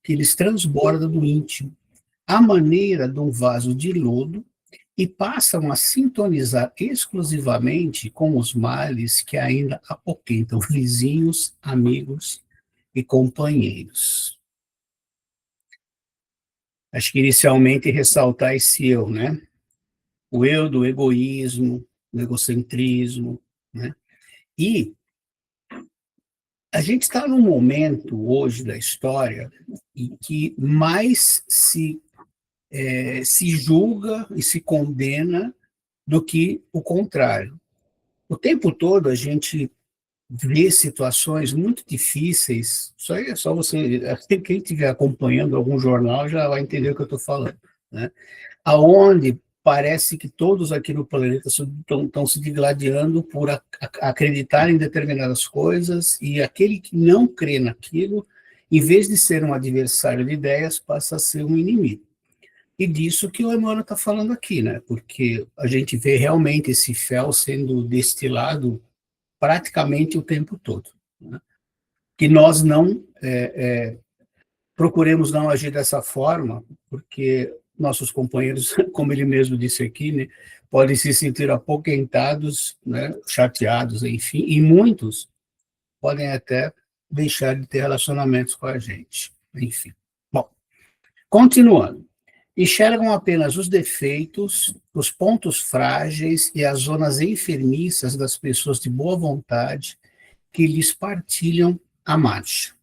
que eles transbordam do íntimo, à maneira de um vaso de lodo, e passam a sintonizar exclusivamente com os males que ainda apoquentam vizinhos, amigos e companheiros. Acho que inicialmente ressaltar esse eu, né? O eu do egoísmo, do egocentrismo, né? E a gente está num momento hoje da história em que mais se julga e se condena do que o contrário. O tempo todo a gente vê situações muito difíceis, isso aí é só você, quem estiver acompanhando algum jornal já vai entender o que eu estou falando, né? Aonde parece que todos aqui no planeta estão se digladiando por acreditar em determinadas coisas, e aquele que não crê naquilo, em vez de ser um adversário de ideias, passa a ser um inimigo. E disso que o Emmanuel está falando aqui, né? Porque a gente vê realmente esse fel sendo destilado praticamente o tempo todo, né? Que nós não procuremos não agir dessa forma, porque nossos companheiros, como ele mesmo disse aqui, né, podem se sentir apoquentados, né, chateados, enfim, e muitos podem até deixar de ter relacionamentos com a gente, enfim. Bom, continuando. Enxergam apenas os defeitos, os pontos frágeis e as zonas enfermiças das pessoas de boa vontade que lhes partilham a marcha.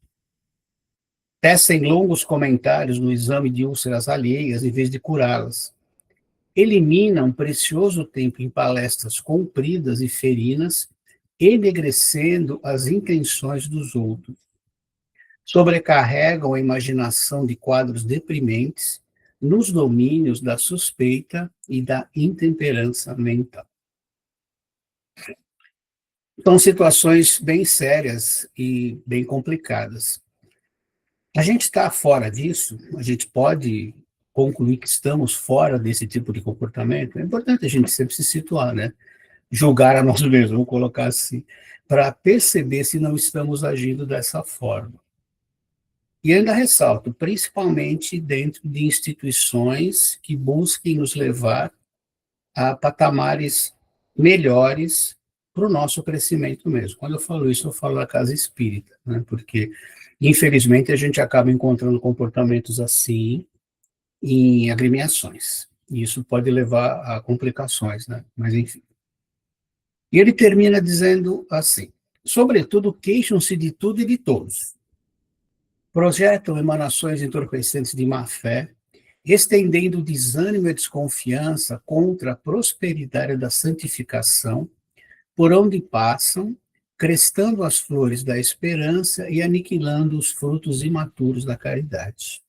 Tecem longos comentários no exame de úlceras alheias em vez de curá-las. Eliminam precioso tempo em palestras compridas e ferinas, enegrecendo as intenções dos outros. Sobrecarregam a imaginação de quadros deprimentes nos domínios da suspeita e da intemperança mental. São situações bem sérias e bem complicadas. A gente está fora disso, a gente pode concluir que estamos fora desse tipo de comportamento. É importante a gente sempre se situar, né? Julgar a nós mesmos, vamos colocar assim, para perceber se não estamos agindo dessa forma. E ainda ressalto, principalmente dentro de instituições que busquem nos levar a patamares melhores para o nosso crescimento mesmo. Quando eu falo isso, eu falo da casa espírita, né? Porque, infelizmente, a gente acaba encontrando comportamentos assim em agremiações. E isso pode levar a complicações, né? Mas, enfim. E ele termina dizendo assim: sobretudo, queixam-se de tudo e de todos. Projetam emanações entorpecentes de má-fé, estendendo o desânimo e a desconfiança contra a prosperidade da santificação, por onde passam, crestando as flores da esperança e aniquilando os frutos imaturos da caridade.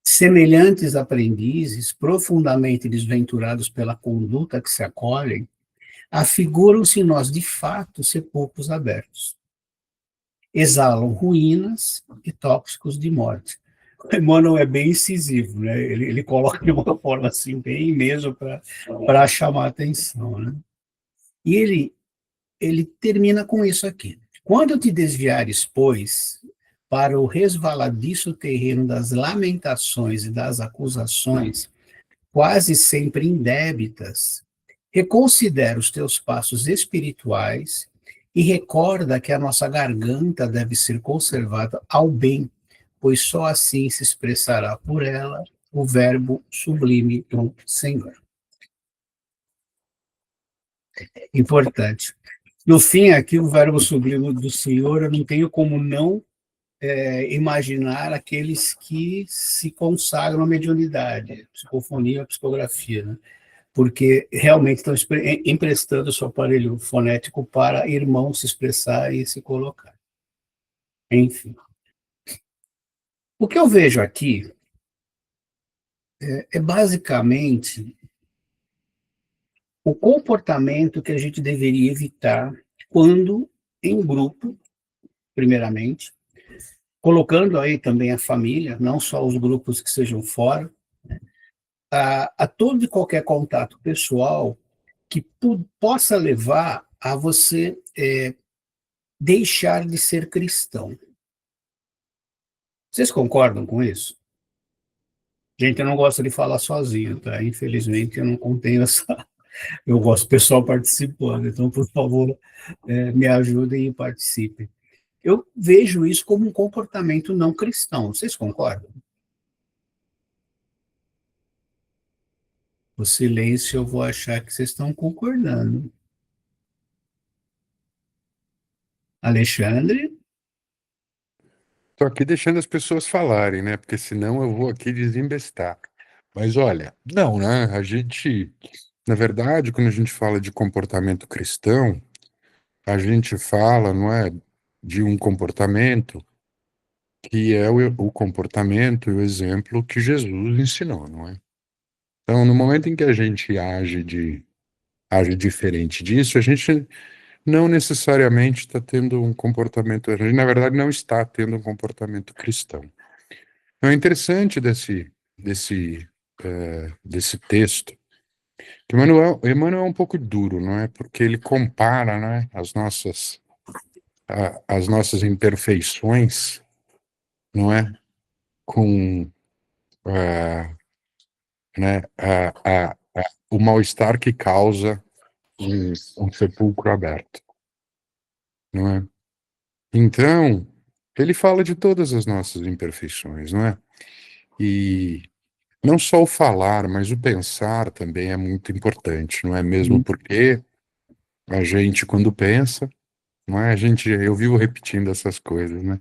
Semelhantes aprendizes, profundamente desventurados pela conduta que se acolhem, afiguram-se nós de fato sepulcros abertos. Exalam ruínas e tóxicos de morte. O Emmanuel é bem incisivo, né? Ele coloca de uma forma assim, bem mesmo para chamar a atenção, né? E ele termina com isso aqui. Quando te desviares, pois, para o resvaladiço terreno das lamentações e das acusações, quase sempre indébitas, reconsidera os teus passos espirituais e recorda que a nossa garganta deve ser conservada ao bem, pois só assim se expressará por ela o verbo sublime do Senhor. Importante. No fim, aqui, o verbo sublime do Senhor, eu não tenho como não imaginar aqueles que se consagram à mediunidade, psicofonia, psicografia, né? Porque realmente estão emprestando o seu aparelho fonético para irmão se expressar e se colocar. Enfim. O que eu vejo aqui é basicamente o comportamento que a gente deveria evitar quando em grupo, primeiramente, colocando aí também a família, não só os grupos que sejam fora, a todo e qualquer contato pessoal que possa levar a você deixar de ser cristão. Vocês concordam com isso? Gente, eu não gosto de falar sozinho, tá? Infelizmente, eu não contenho essa. Eu gosto do pessoal participando, então, por favor, me ajudem e participem. Eu vejo isso como um comportamento não cristão. Vocês concordam? O silêncio, eu vou achar que vocês estão concordando. Alexandre? Estou aqui deixando as pessoas falarem, né? Porque senão eu vou aqui desembestar. Mas olha, não, né? A gente, na verdade, quando a gente fala de comportamento cristão, a gente fala, não é, de um comportamento que é o comportamento e o exemplo que Jesus ensinou, não é? Então, no momento em que a gente age diferente disso, a gente não necessariamente está tendo um comportamento, a gente, na verdade, não está tendo um comportamento cristão. É interessante desse texto, que Emmanuel é um pouco duro, não é? Porque ele compara, né, as nossas imperfeições, não é? Com né, o mal-estar que causa um sepulcro aberto, não é? Então, ele fala de todas as nossas imperfeições, não é? E não só o falar, mas o pensar também é muito importante, não é mesmo? Porque a gente, quando pensa, não é? Eu vivo repetindo essas coisas, né?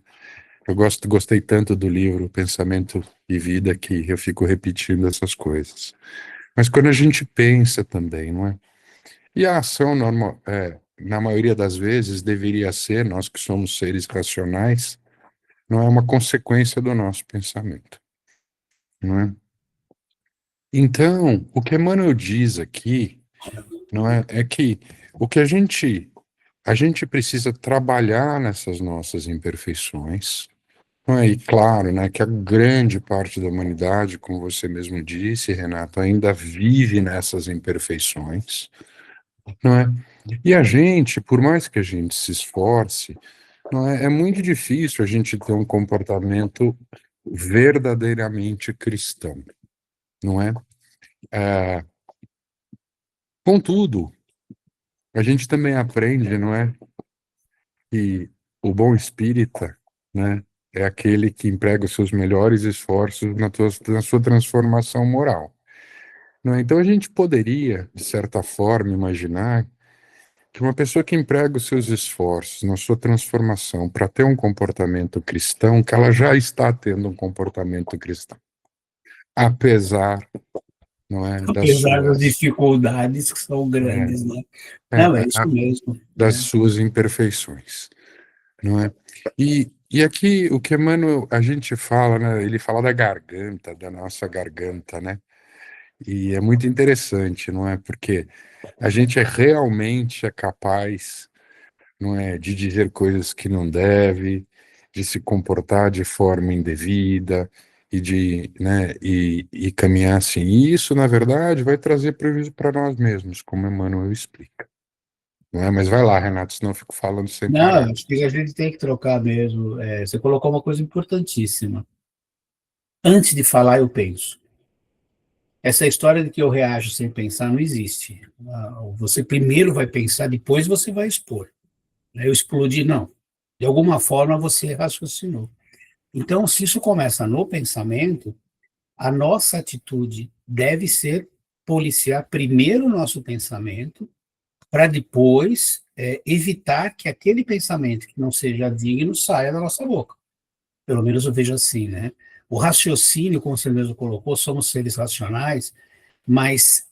Gostei tanto do livro Pensamento e Vida que eu fico repetindo essas coisas. Mas quando a gente pensa também, não é? E a ação normal, na maioria das vezes, deveria ser, nós que somos seres racionais, não é uma consequência do nosso pensamento, não é? Então, o que Emmanuel diz aqui, não é, é que o que a gente precisa trabalhar nessas nossas imperfeições, não é? E claro, né, que a grande parte da humanidade, como você mesmo disse, Renato, ainda vive nessas imperfeições, não é? E a gente, por mais que a gente se esforce, não é, é muito difícil a gente ter um comportamento verdadeiramente cristão, não é? É, contudo, a gente também aprende, não é, que o bom espírita, né, é aquele que emprega os seus melhores esforços na sua transformação moral. Não é? Então a gente poderia, de certa forma, imaginar que uma pessoa que emprega os seus esforços na sua transformação para ter um comportamento cristão, que ela já está tendo um comportamento cristão, apesar, não é, Apesar das dificuldades que são é, grandes, né? é, Não, é isso mesmo. das Né? suas imperfeições, não é? E aqui o que Emmanuel, a gente fala, né, ele fala da garganta, da nossa garganta, né? E é muito interessante, não é? Porque a gente realmente é capaz, não é, de dizer coisas que não deve, de se comportar de forma indevida e e caminhar assim. E isso, na verdade, vai trazer prejuízo para nós mesmos, como Emmanuel explica. Não é? Mas vai lá, Renato, senão eu fico falando sem Não, parar. acho que a gente tem que trocar mesmo. Você colocou uma coisa importantíssima. Antes de falar, eu penso. Essa história de que eu reajo sem pensar não existe. Você primeiro vai pensar, depois você vai expor. Eu explodi, não. De alguma forma você raciocinou. Então, se isso começa no pensamento, a nossa atitude deve ser policiar primeiro o nosso pensamento, para depois evitar que aquele pensamento que não seja digno saia da nossa boca. Pelo menos eu vejo assim, né? O raciocínio, como você mesmo colocou, somos seres racionais, mas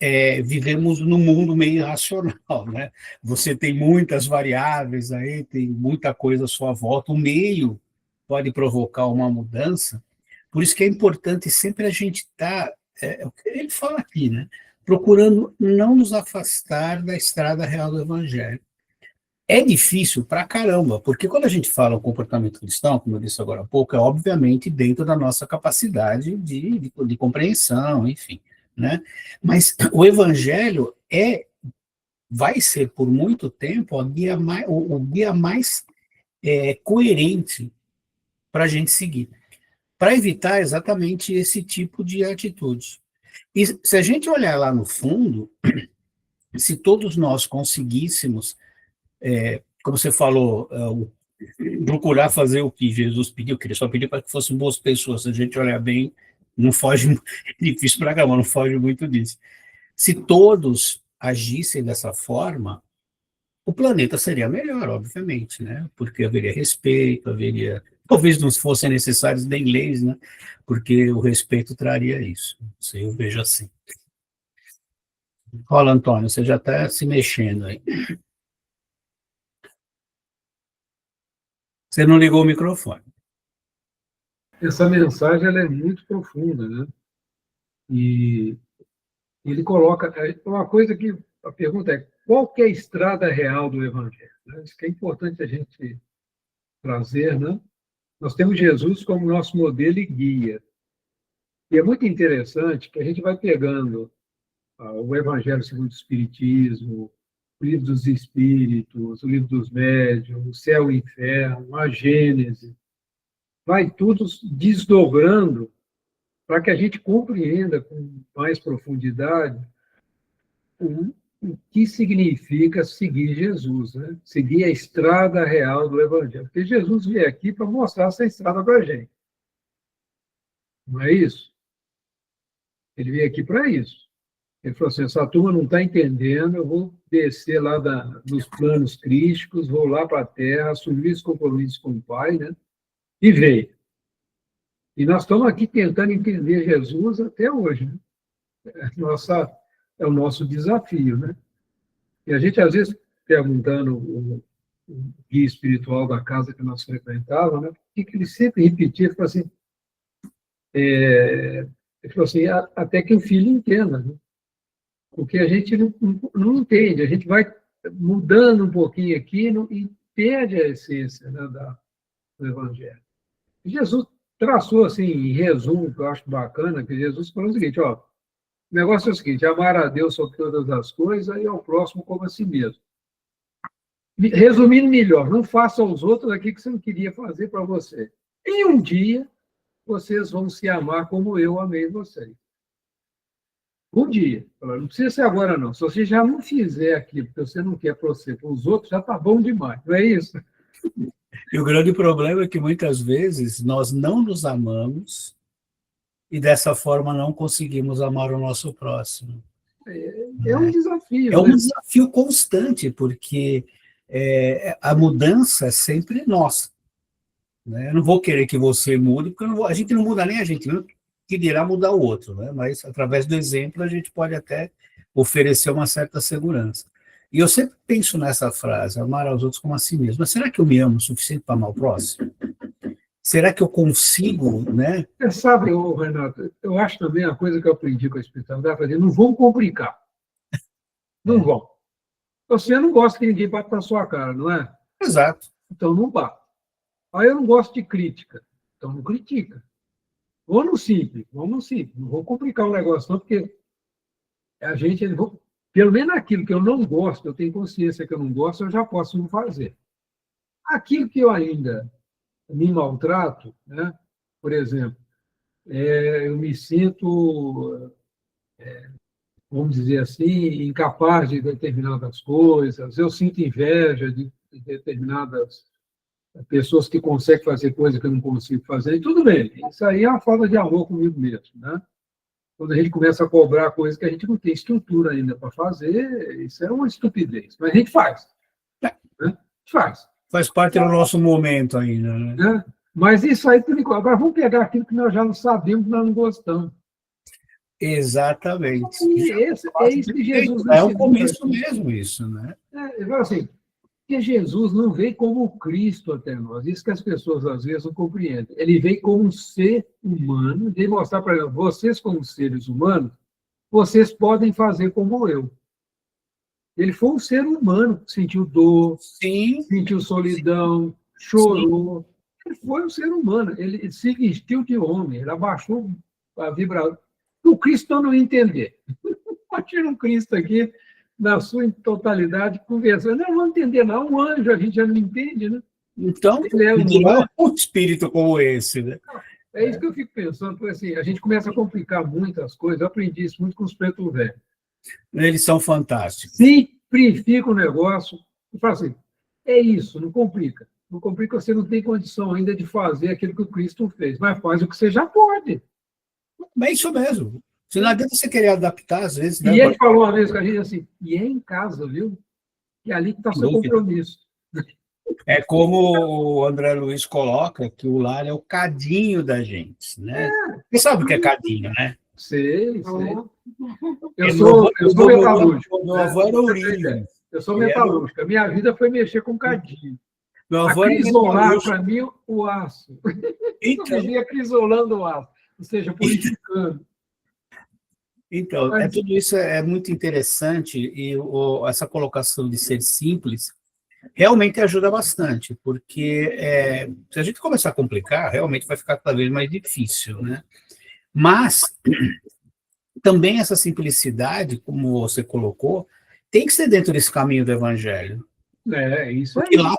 vivemos num mundo meio irracional, né? Você tem muitas variáveis aí, tem muita coisa à sua volta, o meio pode provocar uma mudança, por isso que é importante sempre a gente estar, o que ele fala aqui, né? Procurando não nos afastar da estrada real do Evangelho. É difícil pra caramba, porque quando a gente fala o comportamento cristão, como eu disse agora há pouco, é obviamente dentro da nossa capacidade de compreensão, enfim, né? Mas o evangelho vai ser por muito tempo o guia mais coerente para a gente seguir. para evitar exatamente esse tipo de atitude. E se a gente olhar lá no fundo, se todos nós conseguíssemos, como você falou, procurar fazer o que Jesus pediu, que ele só pediu para que fossem boas pessoas, se a gente olhar bem, não foge, é difícil para cá, mas não foge muito disso. Se todos agissem dessa forma, o planeta seria melhor, obviamente, né? Porque haveria respeito, talvez não fossem necessários nem leis, né? Porque o respeito traria isso. Isso eu vejo assim. Olha, Antônio, você já está se mexendo aí. Você não ligou o microfone. Essa mensagem ela é muito profunda, né? E ele coloca uma coisa que a pergunta é: qual que é a estrada real do Evangelho? Isso que é importante a gente trazer, né? Nós temos Jesus como nosso modelo e guia. E é muito interessante que a gente vai pegando o Evangelho segundo o Espiritismo, o Livro dos Espíritos, o Livro dos Médiuns, o Céu e o Inferno, a Gênese, vai tudo desdobrando para que a gente compreenda com mais profundidade o que significa seguir Jesus, né? Seguir a estrada real do Evangelho. Porque Jesus veio aqui para mostrar essa estrada para a gente. Não é isso? Ele veio aqui para isso. Ele falou assim: essa turma não está entendendo, eu vou descer lá dos planos crísticos, vou lá para a Terra, assumir os compromissos com o Pai, né? E veio. E nós estamos aqui tentando entender Jesus até hoje, né? É o nosso desafio, né? E a gente, às vezes, perguntando o guia espiritual da casa que nós frequentávamos, né? O que ele sempre repetia, ele falou assim, até que o filho entenda, né? Porque a gente não entende, a gente vai mudando um pouquinho aqui e perde a essência, né, do Evangelho. E Jesus traçou, assim, em resumo, que eu acho bacana, que Jesus falou o seguinte: ó, o negócio é o seguinte: amar a Deus sobre todas as coisas e ao próximo como a si mesmo. Resumindo melhor, não faça aos outros aquilo que você não queria fazer para você. E um dia, vocês vão se amar como eu amei vocês. Um dia. Não precisa ser agora, não. Se você já não fizer aquilo que você não quer para você, para os outros, já está bom demais. Não é isso? E o grande problema é que, muitas vezes, nós não nos amamos e, dessa forma, não conseguimos amar o nosso próximo. É um desafio. É um desafio constante, porque a mudança é sempre nossa. Né? Eu não vou querer que você mude, porque a gente não muda nem a gente, não que dirá mudar o outro, né? Mas, através do exemplo, a gente pode até oferecer uma certa segurança. E eu sempre penso nessa frase: amar aos outros como a si mesmo. Mas será que eu me amo o suficiente para amar o próximo? Será que eu consigo, né? Sabe, Renato, eu acho também a coisa que eu aprendi com a espiritualidade, não vão complicar. Não vão. Você não gosta que ninguém bata na sua cara, não é? Exato. Então não bate. Aí eu não gosto de crítica. Então não critica. Vamos no simples. Não vou complicar o negócio, não, porque a gente, pelo menos aquilo que eu não gosto, eu tenho consciência que eu não gosto, eu já posso não fazer. Aquilo que eu ainda me maltrato, né? Por exemplo, eu me sinto, vamos dizer assim, incapaz de determinadas coisas, eu sinto inveja de determinadas pessoas que conseguem fazer coisas que eu não consigo fazer, e tudo bem, isso aí é uma falta de amor comigo mesmo, né? Quando a gente começa a cobrar coisas que a gente não tem estrutura ainda para fazer, isso é uma estupidez, mas a gente faz. Né? A gente faz. Faz parte do nosso momento ainda, né? Mas isso aí, por enquanto. Agora vamos pegar aquilo que nós já não sabemos, que nós não gostamos. Exatamente. É isso que Jesus é o começo mesmo, isso, né? Assim, que Jesus não veio como Cristo até nós. Isso que as pessoas, às vezes, não compreendem. Ele veio como um ser humano, de mostrar para eles: vocês, como seres humanos, vocês podem fazer como eu. Ele foi um ser humano, sentiu dor, sim, sentiu solidão, chorou. Sim. Ele foi um ser humano, ele se vestiu de homem, ele abaixou a vibração. O Cristo não ia entender. Imagina um Cristo aqui, na sua totalidade, conversando. Não vamos entender, não. Um anjo a gente já não entende, né? Então, ele é um espírito como esse, né? É isso que eu fico pensando, porque assim, a gente começa a complicar muitas coisas. Eu aprendi isso muito com os pretos velhos. Eles são fantásticos. Simplifica o negócio e fala assim, é isso, não complica. Não complica, você não tem condição ainda de fazer aquilo que o Cristo fez, mas faz o que você já pode. Mas é isso mesmo. Se não adianta você querer adaptar, às vezes, né? E ele falou uma vez com a gente assim, e é em casa, viu? E é ali que está o seu compromisso. É como o André Luiz coloca, que o lar é o cadinho da gente, né? Você sabe o que é cadinho, né? Sei. Eu sou metalúrgico. Meu avô era Ourinho. Eu sou metalúrgico. A minha vida foi mexer com cadinho. Meu avô era Acrisolar, para mim, o aço. Então, Eu vivia acrisolando o aço, ou seja, purificando. Então, tudo isso é muito interessante e essa colocação de ser simples realmente ajuda bastante, porque se a gente começar a complicar, realmente vai ficar cada vez mais difícil, né? Mas também essa simplicidade, como você colocou, tem que ser dentro desse caminho do evangelho. Isso aí. Porque lá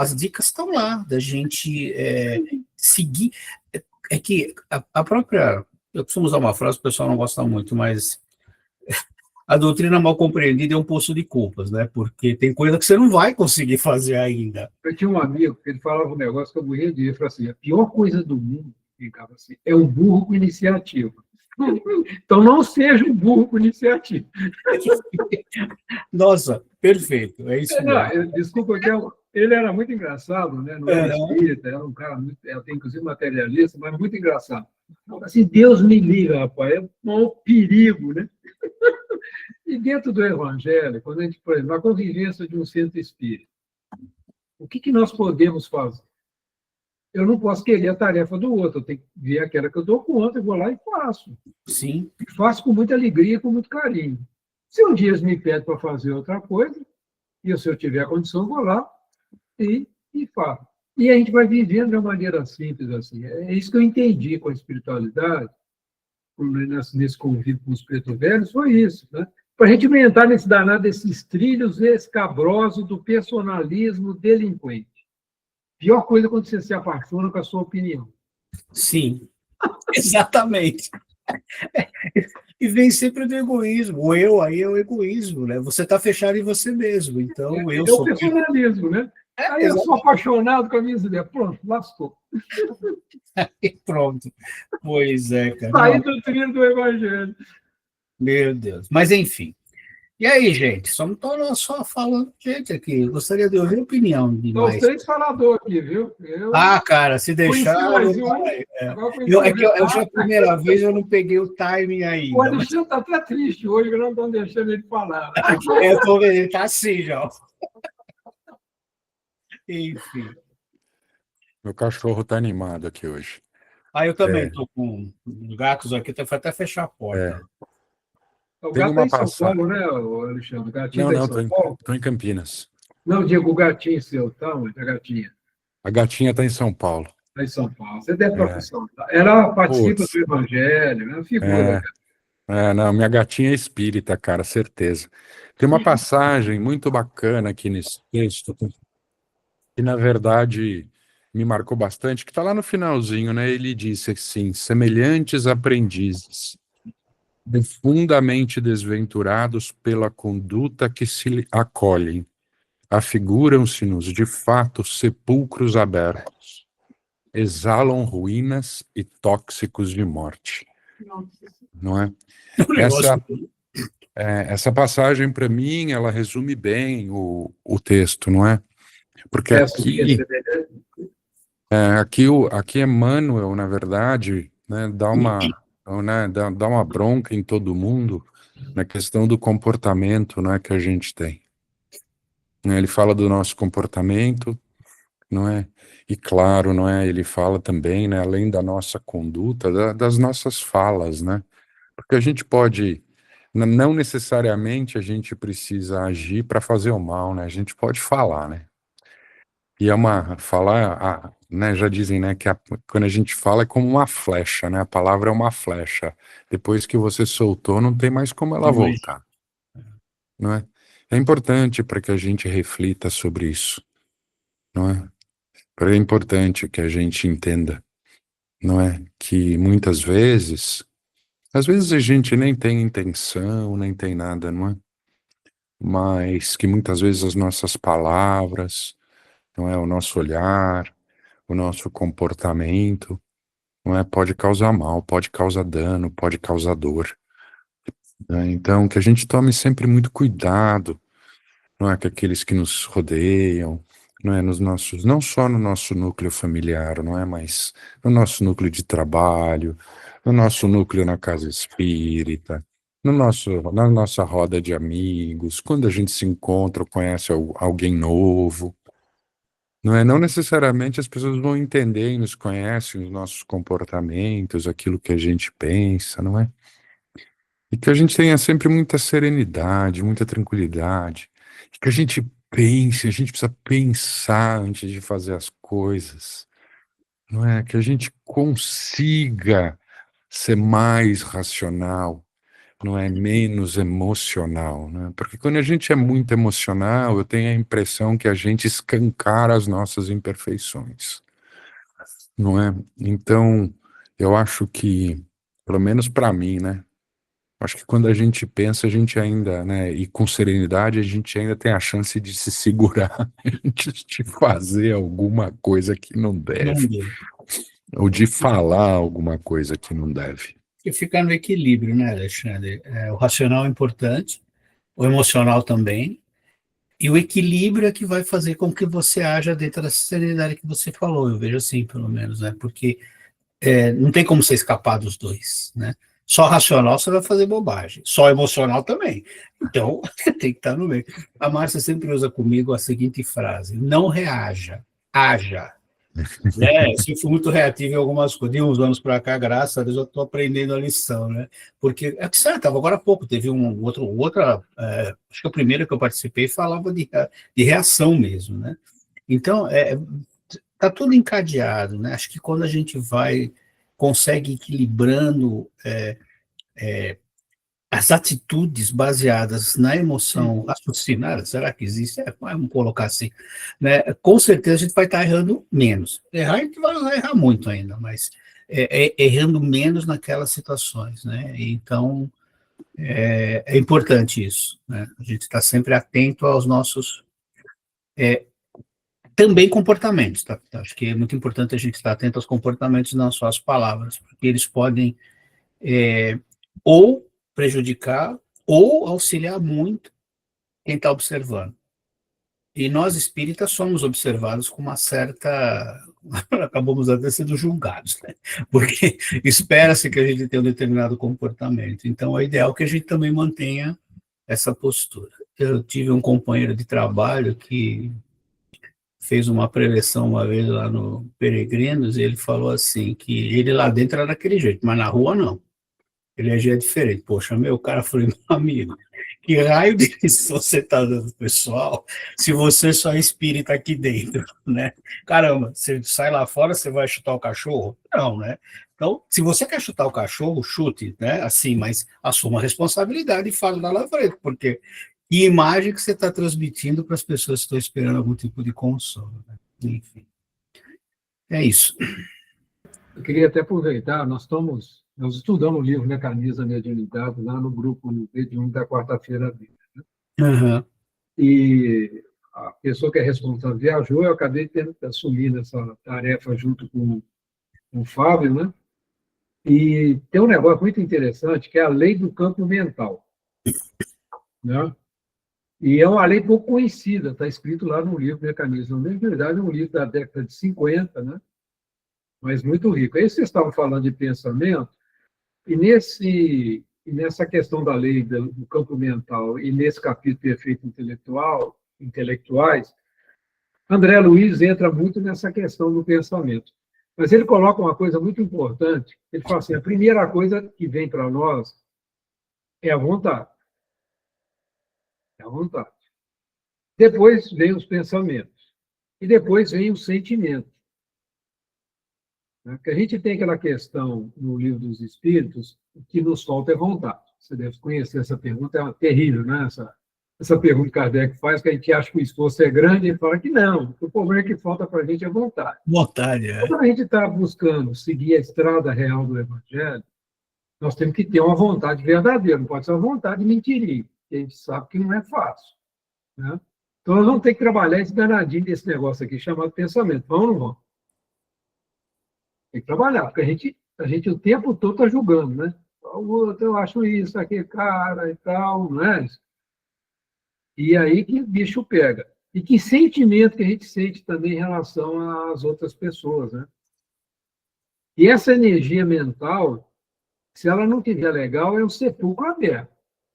as dicas estão lá, da gente seguir. É que a própria... Eu costumo usar uma frase, o pessoal não gosta muito, mas a doutrina mal compreendida é um poço de culpas, né? Porque tem coisa que você não vai conseguir fazer ainda. Eu tinha um amigo que ele falava um negócio que eu morria de rir, ele falou assim, a pior coisa do mundo, ficava assim, é o burro com iniciativa. Então não seja um burro com iniciativa. Nossa, perfeito, é isso mesmo. Desculpa, ele era muito engraçado, né? Não era espírita, era um cara muito, tem inclusive materialista, mas muito engraçado. Assim, Deus me livre, rapaz, é um perigo, né? E dentro do Evangelho, quando a gente, por exemplo, na convivência de um centro espírita, o que nós podemos fazer? Eu não posso querer a tarefa do outro, eu tenho que ver aquela que eu dou conta, eu vou lá e faço. Sim. E faço com muita alegria e com muito carinho. Se um dia eles me pedem para fazer outra coisa, e se eu tiver a condição, eu vou lá e faço. E a gente vai vivendo de uma maneira simples assim. É isso que eu entendi com a espiritualidade, nesse convívio com os pretos velhos, foi isso, né? Para a gente não entrar nesse danado desses trilhos escabrosos do personalismo delinquente. Pior coisa é quando você se apaixona com a sua opinião. Sim, exatamente. E vem sempre do egoísmo. O eu aí é o egoísmo, né? Você está fechado em você mesmo. Então, eu sou. É o personalismo, né? Aí eu sou apaixonado com a minha ideia. Pronto, lascou. Aí pronto. Pois é, cara. Saí do trilho do evangelho. Meu Deus. Mas, enfim. E aí, gente? Só não estou só falando gente aqui. Eu gostaria de ouvir a opinião de São mais. 3 faladores aqui, viu? Cara, se deixar... Eu já a primeira vez eu não peguei o timing ainda. O Alexandre está até triste hoje, que não estão deixando ele falar. Eu estou vendo, ele está assim, já. Enfim. Meu cachorro está animado aqui hoje. Eu também estou com gatos aqui, foi até fechar a porta. O gato está em São Paulo, né, Alexandre? O gatinho está em São Paulo? Estou em Campinas. Não, digo o gatinho seu, tá? A gatinha. A gatinha está em São Paulo. Está em São Paulo. Você deve profissão. Tá? Ela participa do Evangelho, é uma figura. Não, minha gatinha é espírita, cara, certeza. Tem uma passagem muito bacana aqui nesse texto, que na verdade me marcou bastante, que está lá no finalzinho, né? Ele disse assim: semelhantes aprendizes, profundamente desventurados pela conduta que se acolhem, afiguram-se-nos de fato sepulcros abertos, exalam ruínas e tóxicos de morte. Não é? Essa passagem, para mim, ela resume bem o texto, não é? Porque aqui Emmanuel, na verdade, né, dá uma bronca em todo mundo na questão do comportamento, né, que a gente tem. Ele fala do nosso comportamento, não é? E claro, não é? Ele fala também, né, além da nossa conduta, das nossas falas, né? Porque a gente pode, não necessariamente a gente precisa agir para fazer o mal, né? A gente pode falar, né? E né, já dizem, né, que quando a gente fala é como uma flecha, né? A palavra é uma flecha. Depois que você soltou, não tem mais como ela voltar. Não é? É importante para que a gente reflita sobre isso, não é? É importante que a gente entenda não é? Que muitas vezes, às vezes a gente nem tem intenção, nem tem nada, não é? Mas que muitas vezes as nossas palavras, não é? O nosso olhar, o nosso comportamento, não é? Pode causar mal, pode causar dano, pode causar dor, né? Então, que a gente tome sempre muito cuidado, não é? Com aqueles que nos rodeiam, não é? Nos nossos, não só no nosso núcleo familiar, não é? Mas no nosso núcleo de trabalho, no nosso núcleo na casa espírita, no nosso, na nossa roda de amigos, quando a gente se encontra ou conhece alguém novo, não é? Não necessariamente as pessoas vão entender e nos conhecem os nossos comportamentos, aquilo que a gente pensa, não é? E que a gente tenha sempre muita serenidade, muita tranquilidade. E que a gente pense, a gente precisa pensar antes de fazer as coisas, não é? Que a gente consiga ser mais racional, não é? Menos emocional, né? Porque quando a gente é muito emocional, eu tenho a impressão que a gente escancara as nossas imperfeições, não é? Então, eu acho que, pelo menos para mim, né? Acho que quando a gente pensa, a gente ainda, né, e com serenidade, a gente ainda tem a chance de se segurar antes de fazer alguma coisa que não Não deve, deu. ou de falar alguma coisa que não deve. E ficar no equilíbrio, né, Alexandre? O racional é importante, o emocional também, e o equilíbrio é que vai fazer com que você haja dentro da serenidade que você falou, eu vejo assim, pelo menos, né? Porque não tem como você escapar dos dois, né? Só racional você vai fazer bobagem, só emocional também. Então, tem que estar no meio. A Márcia sempre usa comigo a seguinte frase: não reaja, haja. Né? Eu sempre fui muito reativo em algumas coisas. De uns anos para cá, graças a Deus, eu estou aprendendo a lição, né? Porque, é que certo, agora há pouco, teve acho que a primeira que eu participei falava de reação mesmo, né? Então, tá tudo encadeado, né? Acho que quando a gente consegue equilibrando as atitudes baseadas na emoção raciocinada, será que existe? Vamos colocar assim, né? Com certeza a gente vai estar errando menos. Errar, a gente vai errar muito ainda, mas errando menos naquelas situações, né? Então, é importante isso, né? A gente está sempre atento aos nossos também comportamentos, tá? Acho que é muito importante a gente estar atento aos comportamentos, não só às palavras, porque eles podem ou prejudicar ou auxiliar muito quem está observando. E nós espíritas somos observados com uma certa. Acabamos até sendo julgados, né? Porque espera-se que a gente tenha um determinado comportamento. Então, é ideal que a gente também mantenha essa postura. Eu tive um companheiro de trabalho que fez uma preleção uma vez lá no Peregrinos, e ele falou assim, que ele lá dentro era daquele jeito, mas na rua não. Ele agia diferente. Poxa, meu cara, falei, meu amigo, que raio de lição você está dando, pessoal, se você só é espírita aqui dentro, né? Caramba, você sai lá fora, você vai chutar o cachorro? Não, né? Então, se você quer chutar o cachorro, chute, né? Assim, mas assuma a responsabilidade e fale lá na frente, porque que imagem que você está transmitindo para as pessoas que estão esperando algum tipo de consolo, né? Enfim, é isso. Eu queria até aproveitar, nós estudamos o livro Mecanismo da Mediunidade lá no grupo no Medium da quarta-feira. Uhum. E a pessoa que é responsável viajou, eu acabei tendo que assumir essa tarefa junto com o Fábio, né? E tem um negócio muito interessante, que é a lei do campo mental, né? E é uma lei pouco conhecida, está escrito lá no livro Mecanismo da Mediunidade, é um livro da década de 50, né? Mas muito rico. Aí vocês estavam falando de pensamento, e nessa questão da lei do campo mental, e nesse capítulo de efeito intelectuais, André Luiz entra muito nessa questão do pensamento. Mas ele coloca uma coisa muito importante, ele fala assim, a primeira coisa que vem para nós é a vontade. É a vontade. Depois vem os pensamentos. E depois vem o sentimento. Porque a gente tem aquela questão no Livro dos Espíritos, que nos falta é vontade. Você deve conhecer essa pergunta, é terrível, né? essa pergunta que Kardec faz, que a gente acha que o esforço é grande, ele fala que não, o problema que falta para a gente é vontade. Vontade, é. Quando a gente está buscando seguir a estrada real do Evangelho, nós temos que ter uma vontade verdadeira, não pode ser uma vontade mentirinha, que a gente sabe que não é fácil. Né? Então, nós vamos ter que trabalhar esse danadinho desse negócio aqui, chamado pensamento. Vamos ou não vamos? Tem que trabalhar, porque a gente o tempo todo está julgando, né? O outro, eu acho isso, aquele cara e tal, não é? E aí que o bicho pega. E que sentimento que a gente sente também em relação às outras pessoas, né? E essa energia mental, se ela não estiver legal, é um sepulcro aberto.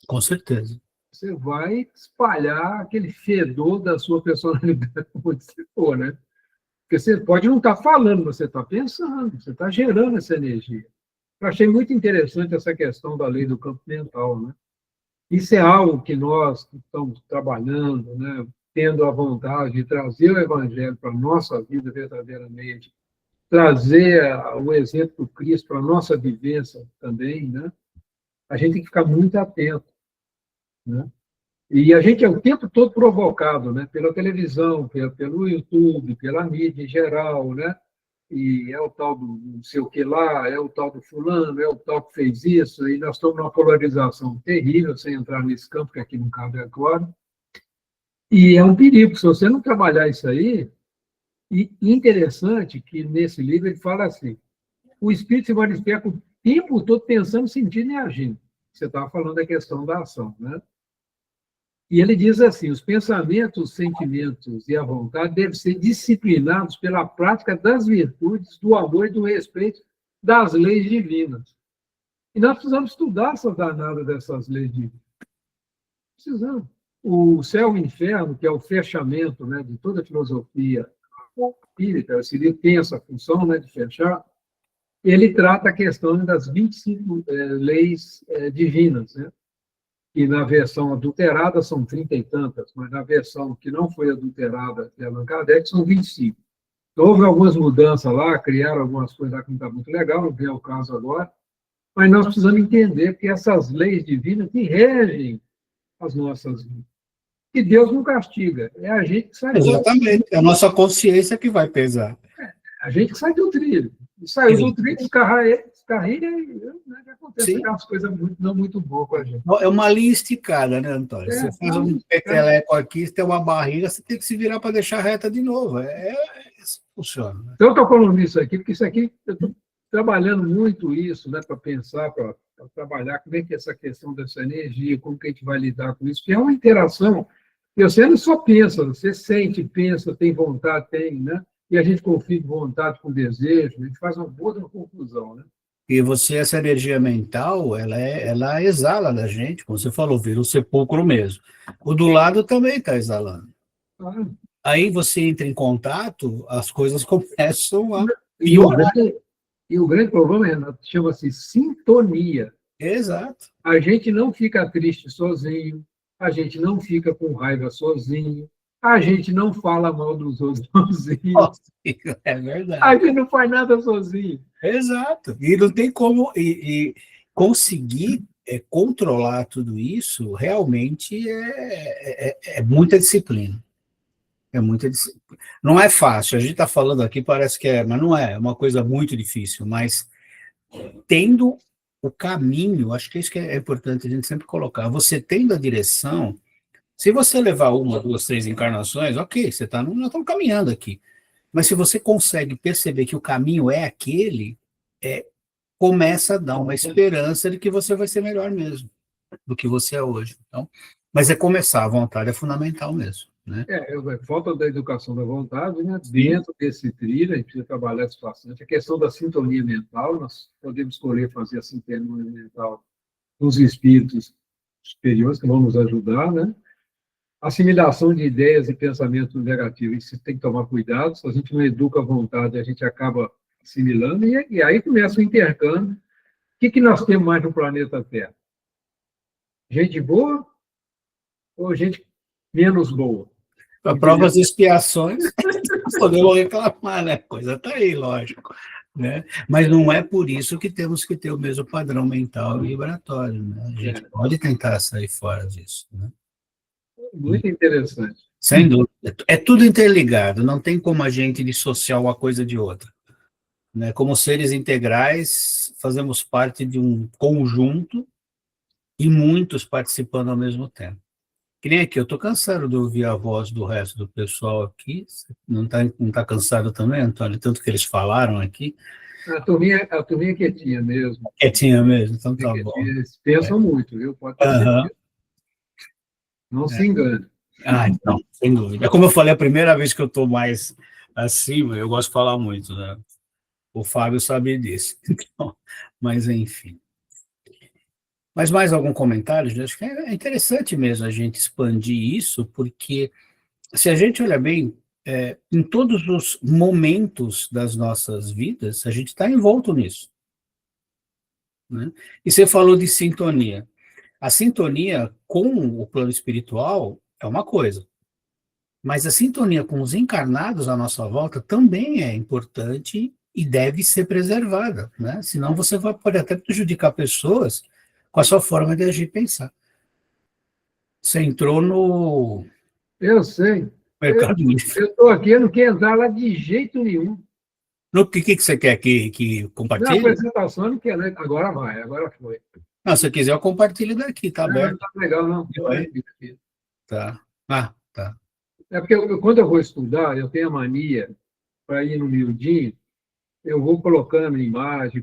Com certeza. Você vai espalhar aquele fedor da sua personalidade, como você for, né? Porque você pode não estar falando, você está pensando, você está gerando essa energia. Eu achei muito interessante essa questão da lei do campo mental, né? Isso é algo que nós estamos trabalhando, né? Tendo a vontade de trazer o Evangelho para a nossa vida verdadeiramente, trazer o exemplo do Cristo para a nossa vivência também, né? A gente tem que ficar muito atento, né? E a gente é o tempo todo provocado, né? Pela televisão, pelo YouTube, pela mídia em geral, né? E é o tal do não sei o que lá, é o tal do fulano, é o tal que fez isso, e nós estamos numa polarização terrível, sem entrar nesse campo, que aqui não cabe agora. E é um perigo, se você não trabalhar isso aí, e interessante que nesse livro ele fala assim, o espírito se manifesta o tempo todo pensando, sentindo e agindo. Você estava falando da questão da ação, né? E ele diz assim, os pensamentos, os sentimentos e a vontade devem ser disciplinados pela prática das virtudes, do amor e do respeito das leis divinas. E nós precisamos estudar essa danada dessas leis divinas. Precisamos. O céu e o inferno, que é o fechamento, né, de toda a filosofia espírita, esse livro tem essa função, né, de fechar, ele trata a questão das 25 leis divinas, né? Que na versão adulterada são 30 e tantas, mas na versão que não foi adulterada de Allan Kardec são 25. Então, houve algumas mudanças lá, criaram algumas coisas lá que não está muito legal, não vem ao caso agora, mas nós precisamos entender que essas leis divinas que regem as nossas vidas. E Deus não castiga, é a gente que sai. Exatamente, é a nossa consciência que vai pesar. A gente que sai do trilho. E saiu do trilho, descarrilha e né, acontece aquelas coisas não muito boas com a gente. É uma linha esticada, né, Antônio? Você faz um peteleco aqui, você tem uma barriga, você tem que se virar para deixar reta de novo. Isso funciona. Né? Então, eu estou falando isso aqui, porque isso aqui, eu estou trabalhando muito isso, né, para pensar, para trabalhar como é que é essa questão dessa energia, como que a gente vai lidar com isso, que é uma interação. E você não só pensa, você sente, pensa, tem vontade, tem, né? E a gente confia vontade com desejo, a gente faz uma boa conclusão, né? E você, essa energia mental, ela exala da gente, como você falou, vira um sepulcro mesmo. O do lado também está exalando. Aí você entra em contato, as coisas começam a piorar. E o grande problema, Renato, chama-se sintonia. Exato. A gente não fica triste sozinho, a gente não fica com raiva sozinho, a gente não fala mal dos outros sozinho. É verdade. A gente não faz nada sozinho. Exato. E não tem como conseguir controlar tudo isso, realmente é muita disciplina. É muita disciplina. Não é fácil. A gente está falando aqui, parece que mas não é. É uma coisa muito difícil. Mas tendo o caminho, acho que isso que é importante a gente sempre colocar. Você tendo a direção, se você levar 1, 2, 3 encarnações, ok, nós estamos caminhando aqui. Mas se você consegue perceber que o caminho é aquele, começa a dar uma esperança de que você vai ser melhor mesmo do que você é hoje. Então, mas começar, a vontade é fundamental mesmo. Né? Falta da educação da vontade, né? Dentro desse trilho, a gente precisa trabalhar isso bastante. A questão da sintonia mental, nós podemos escolher fazer a sintonia mental dos espíritos superiores, que vão nos ajudar, né? Assimilação de ideias e pensamentos negativos, isso tem que tomar cuidado, se a gente não educa a vontade, a gente acaba assimilando, e aí começa o intercâmbio. O que nós temos mais no planeta Terra? Gente boa ou gente menos boa? Para provas e expiações, podemos reclamar, né? A coisa está aí, lógico. Né? Mas não é por isso que temos que ter o mesmo padrão mental e vibratório. Né? A gente pode tentar sair fora disso. Né? muito interessante. Sem dúvida. É tudo interligado, não tem como a gente dissociar uma coisa de outra. Né? Como seres integrais, fazemos parte de um conjunto e muitos participando ao mesmo tempo. Que nem aqui, eu estou cansado de ouvir a voz do resto do pessoal aqui. Não tá cansado também, Antônio? Tanto que eles falaram aqui. A turminha quietinha mesmo. Quietinha mesmo, então tá bom. Eles pensam muito, viu? Pode ter certeza. Não se engane. Então, sem dúvida. Como eu falei, a primeira vez que eu estou mais acima, eu gosto de falar muito, né? O Fábio sabe disso. Então, mas, enfim. Mas mais algum comentário? Acho que é interessante mesmo a gente expandir isso, porque se a gente olhar bem, em todos os momentos das nossas vidas, a gente está envolto nisso. Né? E você falou de sintonia. A sintonia com o plano espiritual é uma coisa, mas a sintonia com os encarnados à nossa volta também é importante e deve ser preservada, né? Senão você pode até prejudicar pessoas com a sua forma de agir e pensar. Você entrou no Eu sei. mercado livre. Eu estou aqui, eu não quero entrar lá de jeito nenhum. O que você quer que Na compartilhe? apresentação, eu não quero. Agora vai, agora foi. Não, se quiser, eu compartilho daqui, tá Não, aberto. não tá legal, não. Tá. Tá. É porque quando eu vou estudar, eu tenho a mania para ir no miudinho, eu vou colocando imagem,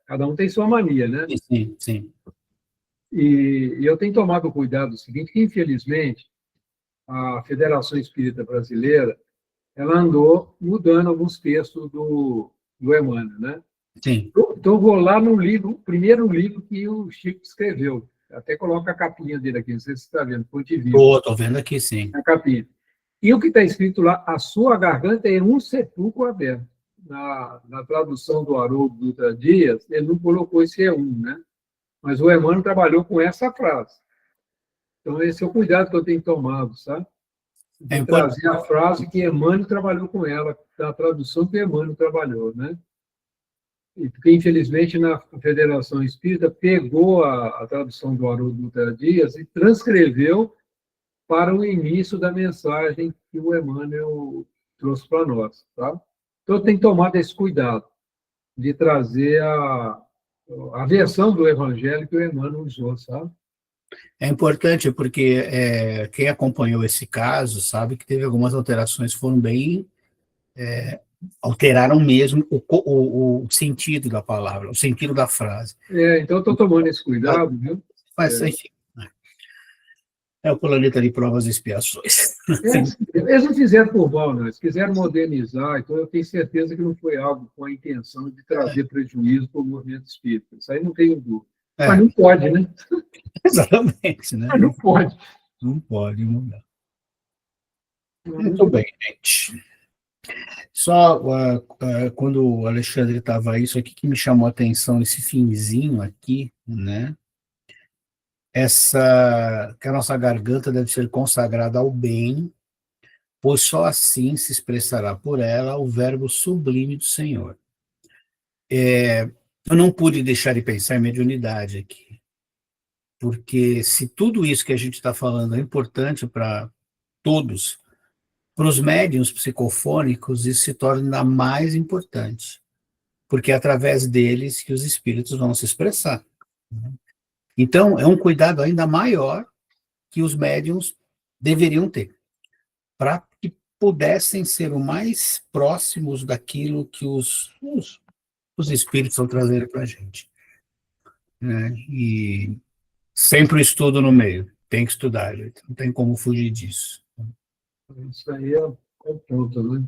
cada um tem sua mania, né? Sim. E eu tenho tomado cuidado do seguinte, que infelizmente a Federação Espírita Brasileira ela andou mudando alguns textos do Emmanuel, né? Sim. Então, eu vou lá no livro, o primeiro livro que o Chico escreveu. Até coloca a capinha dele aqui, não sei se você está vendo, Fonte Viva. Estou vendo aqui, sim. A capinha. E o que está escrito lá, a sua garganta é um sepulcro aberto. Na tradução do Haroldo Dutra Dias, ele não colocou esse é um, né? Mas o Emmanuel trabalhou com essa frase. Então, esse é o cuidado que eu tenho tomado, sabe? De trazer a frase que Emmanuel trabalhou com ela, da tradução que Emmanuel trabalhou, né? E porque, infelizmente, na Federação Espírita, pegou a tradução do Haroldo Dutra Dias e transcreveu para o início da mensagem que o Emmanuel trouxe para nós, tá? Então, tem que tomar esse cuidado de trazer a versão do Evangelho que o Emmanuel usou, sabe? É importante porque quem acompanhou esse caso sabe que teve algumas alterações que foram bem... alteraram mesmo o sentido da palavra, o sentido da frase. Então, estou tomando esse cuidado, viu? Mas, enfim, é o planeta de provas e expiações. Eles não fizeram por mal, não. Eles quiseram modernizar, então eu tenho certeza que não foi algo com a intenção de trazer prejuízo para o movimento espírita. Isso aí não tenho dúvida. Mas não pode, né? Exatamente, né? Mas não pode. Não pode mudar. Muito bem, gente. Só quando o Alexandre estava aí, isso aqui que me chamou a atenção, esse finzinho aqui, né? Que a nossa garganta deve ser consagrada ao bem, pois só assim se expressará por ela o verbo sublime do Senhor. Eu não pude deixar de pensar em mediunidade aqui, porque se tudo isso que a gente está falando é importante para todos, para os médiuns psicofônicos isso se torna ainda mais importante, porque é através deles que os espíritos vão se expressar. Então, é um cuidado ainda maior que os médiuns deveriam ter, para que pudessem ser o mais próximos daquilo que os espíritos vão trazer para a gente. Né? E sempre o estudo no meio, tem que estudar, gente. Não tem como fugir disso. Isso aí é o ponto, né?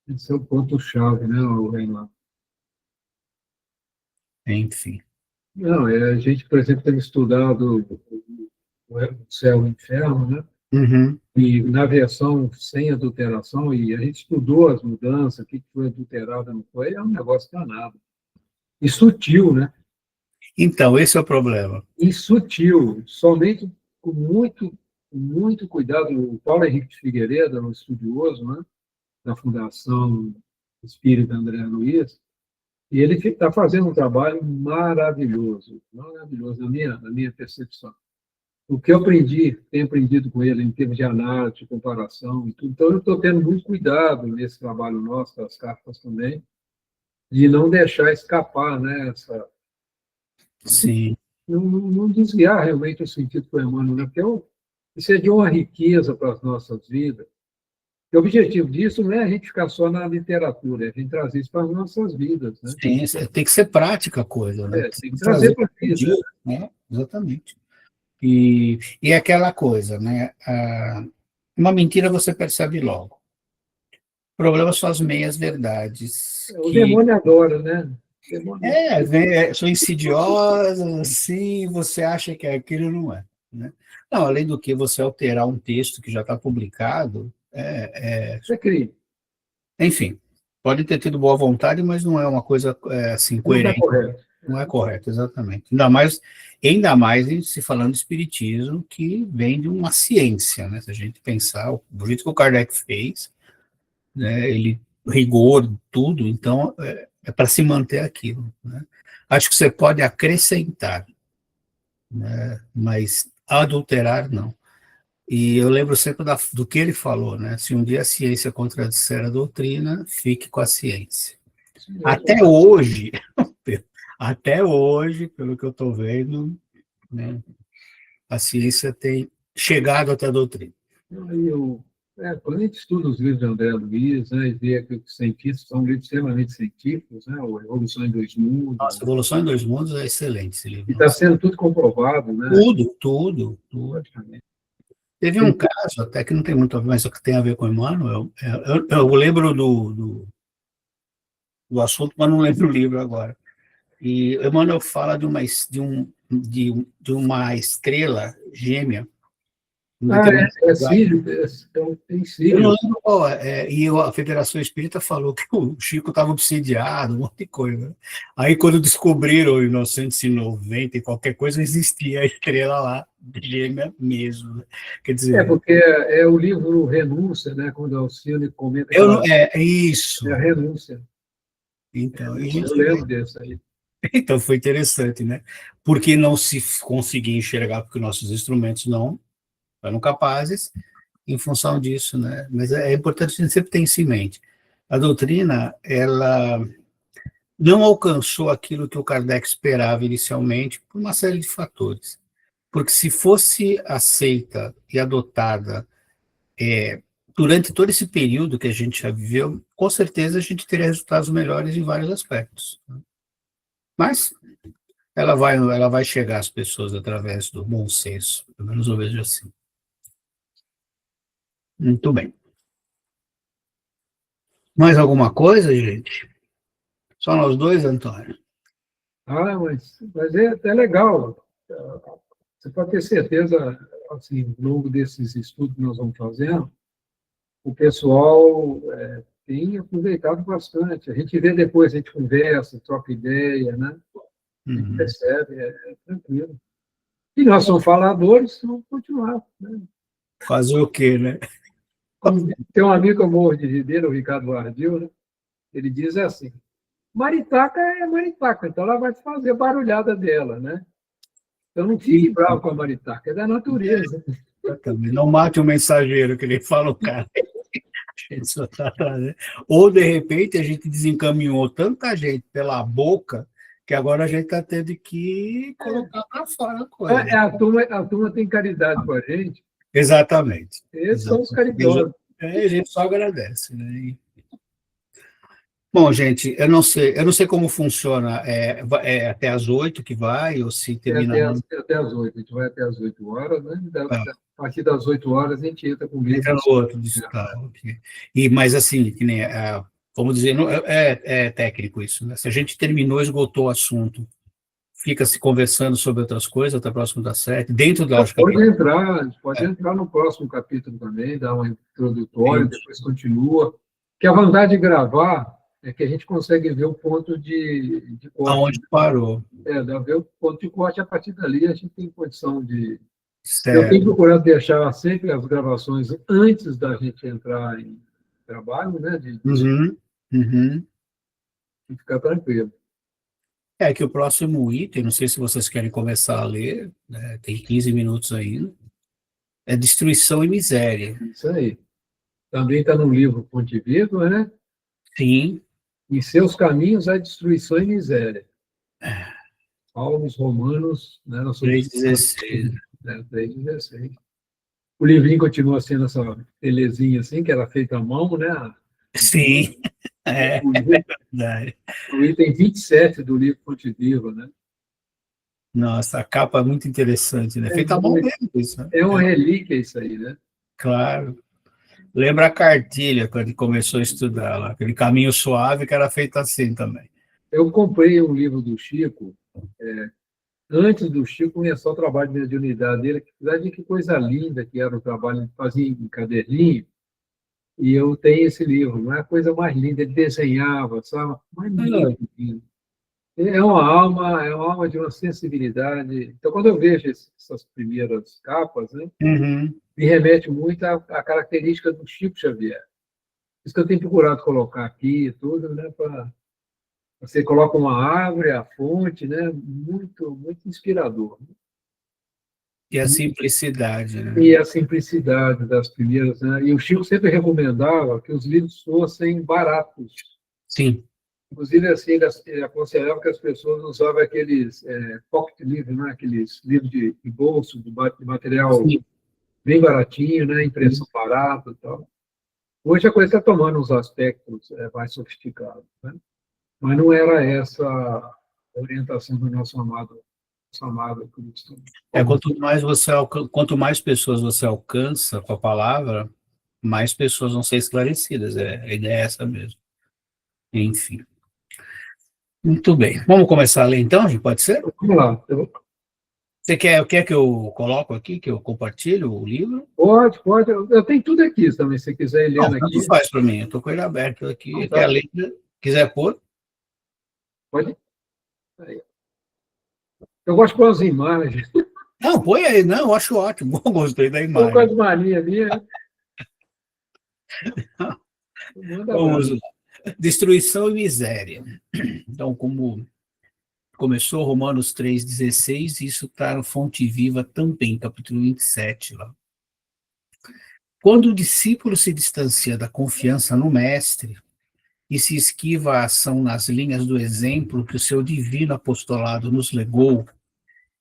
Esse é o ponto-chave, né, Reinaldo? Enfim. Não, a gente, por exemplo, tem estudado o céu e o inferno, né? Uhum. E na versão sem adulteração, e a gente estudou as mudanças, o que foi adulterado, não foi, é um negócio danado. E sutil, né? Então, esse é o problema. E sutil, somente com muito cuidado. O Paulo Henrique de Figueiredo, um estudioso, né, da Fundação Espírita André Luiz, e ele está fazendo um trabalho maravilhoso, na minha percepção. o que eu tenho aprendido com ele em termos de análise, de comparação e tudo. Então, eu estou tendo muito cuidado nesse trabalho nosso, das cartas também, de não deixar escapar, né, Sim. não desviar realmente o sentido do Emmanuel, né? Porque isso é de uma riqueza para as nossas vidas. E o objetivo disso não é a gente ficar só na literatura, é a gente trazer isso para as nossas vidas, né? Sim, tem que ser prática a coisa, né? Tem que Tem que trazer trazer para a pro vida. dia, né? Exatamente. E é aquela coisa, né? Uma mentira você percebe logo. O problema são as meias-verdades, O demônio adora, né? O demônio... são insidiosas, assim, você acha que é aquilo, não é, né? Não, além do que você alterar um texto que já está publicado, Isso é crime. enfim, pode ter tido boa vontade, mas não é uma coisa assim, Não está coerente. correto. Não é correto, exatamente. Ainda mais se falando de espiritismo, que vem de uma ciência, né? Se a gente pensar, do jeito que o Kardec fez, né? Ele rigor, tudo, então é para se manter aquilo, né? Acho que você pode acrescentar, né? Mas adulterar, não. E eu lembro sempre do que ele falou, né? Se um dia a ciência contradisser a doutrina, fique com a ciência. Isso mesmo. Até hoje, até hoje, pelo que eu estou vendo, né, a ciência tem chegado até a doutrina. Quando a gente estuda os livros de André Luiz, né, e vê que os cientistas são livros extremamente científicos, né, o Revolução em Dois Mundos, Nossa, Evolução em Dois Mundos é excelente esse livro. e está sendo tudo comprovado, né? Tudo. Praticamente. Teve um caso, até que não tem muito a ver, mas que tem a ver com o Emmanuel. Eu lembro do assunto, mas não lembro o livro agora. E Emmanuel fala de uma estrela gêmea. Sírio, tem Eu Sírio. não lembro qual e a Federação Espírita falou que o Chico estava obsidiado, um monte de coisa. Aí, quando descobriram em 1990 e qualquer coisa, existia a estrela lá, gêmea mesmo, né? Quer dizer... Porque é o livro Renúncia, né, quando Alcione comenta que é isso. é a renúncia. Então, Eu lembro desse aí. Então, foi interessante, né? Porque não se conseguia enxergar, porque nossos instrumentos não eram capazes, em função disso, né? Mas é importante a gente sempre ter isso em mente. A doutrina, ela não alcançou aquilo que o Kardec esperava inicialmente, por uma série de fatores. Porque se fosse aceita e adotada durante todo esse período que a gente já viveu, com certeza a gente teria resultados melhores em vários aspectos. Mas ela vai chegar às pessoas através do bom senso, pelo menos eu vejo assim. Muito bem. Mais alguma coisa, gente? Só nós dois, Antônio? Mas é até legal. Você pode ter certeza, assim, ao longo desses estudos que nós vamos fazendo, o pessoal tem aproveitado bastante. A gente vê depois, a gente conversa, troca ideia, né? A gente percebe, é tranquilo. E nós somos faladores, vamos continuar. Né? Fazer o quê, né? Tem um amigo que eu morro de rir dele, o Ricardo Ardil, né? Ele diz assim, maritaca é maritaca, então ela vai fazer barulhada dela, né? Então não fique bravo com a maritaca, é da natureza. Não mate o mensageiro, que nem fala o cara. A gente só tá trazendo. Ou, de repente, a gente desencaminhou tanta gente pela boca que agora a gente está tendo que colocar para fora a coisa. A turma tem caridade com a gente. Exatamente. Eles são os caridosos. A gente só agradece, né? Bom, gente, eu não sei como funciona. É até às 8 que vai, ou se termina... Até às 8, a gente vai até às 8 horas, né? A partir das 8 horas a gente entra com o livro. Entra no outro digital. Mas assim, que nem, vamos dizer, é técnico isso, né? Se a gente terminou, esgotou o assunto, fica se conversando sobre outras coisas até próximo das 7, dentro da... Pode entrar no próximo capítulo também, dar uma introdutória, depois continua. Que a vontade de gravar é que a gente consegue ver o ponto de corte. Aonde parou. Ver o ponto de corte, a partir dali a gente tem condição de... Certo. Eu tenho procurado deixar sempre as gravações antes da gente entrar em trabalho, né? De ficar tranquilo. É que o próximo item, não sei se vocês querem começar a ler, né, tem 15 minutos ainda, é Destruição e Miséria. Isso aí. Também está no livro Fonte Viva, né? Sim, Em seus caminhos há destruição e miséria. Paulo aos Romanos, né? Nós somos 3,16. 3,16. O livrinho continua sendo essa belezinha assim, que era feita à mão, né? Sim, é O, verdade. o item 27 do livro Fonte Viva, né? Nossa, a capa é muito interessante, né? Feita à mão mesmo, isso, né? É uma relíquia isso aí, né? Claro. Lembra a cartilha, quando ele começou a estudar lá, aquele caminho suave que era feito assim também. Eu comprei um livro do Chico, antes do Chico começar o trabalho de mediunidade dele, que coisa linda que era o trabalho, ele fazia em caderninho, e eu tenho esse livro, não é a coisa mais linda, ele desenhava, sabe? Mas muito lindo. É uma alma de uma sensibilidade. Então, quando eu vejo essas primeiras capas, né, Uhum. me remete muito à característica do Chico Xavier. Isso que eu tenho procurado colocar aqui e tudo, né, para você coloca uma árvore, a fonte, né, muito, muito inspirador. E a simplicidade, né? E a simplicidade das primeiras, né? E o Chico sempre recomendava que os livros fossem baratos. Sim. Inclusive, assim, ele aconselhava que as pessoas usavam aqueles pocket livros, né? Aqueles livros de bolso, de material Sim. bem baratinho, né? Impressão barata e tal. Hoje a coisa está tomando uns aspectos mais sofisticados, né? Mas não era essa a orientação do nosso amado Cristo. Quanto mais pessoas você alcança com a palavra, mais pessoas vão ser esclarecidas. A ideia é essa mesmo. Enfim. Muito bem. Vamos começar a ler então, gente? Pode ser? Vamos lá. Você quer que eu coloco aqui, que eu compartilho o livro? Pode, pode. Eu tenho tudo aqui também, se você quiser ir Não, lendo tanto aqui. faz para mim. Eu estou com ele aberto aqui. Então, Quer tá. ler? Quiser pôr? Pode. Aí. Eu gosto de pôr as imagens. Não, põe aí. Não, eu acho ótimo. Gostei da Estou com imagem. as manias minhas. Manda Vamos abraço. lá. Destruição e miséria. Então, como começou Romanos 3,16, isso está no Fonte Viva também, capítulo 27, lá. Quando o discípulo se distancia da confiança no mestre e se esquiva a ação nas linhas do exemplo que o seu divino apostolado nos legou,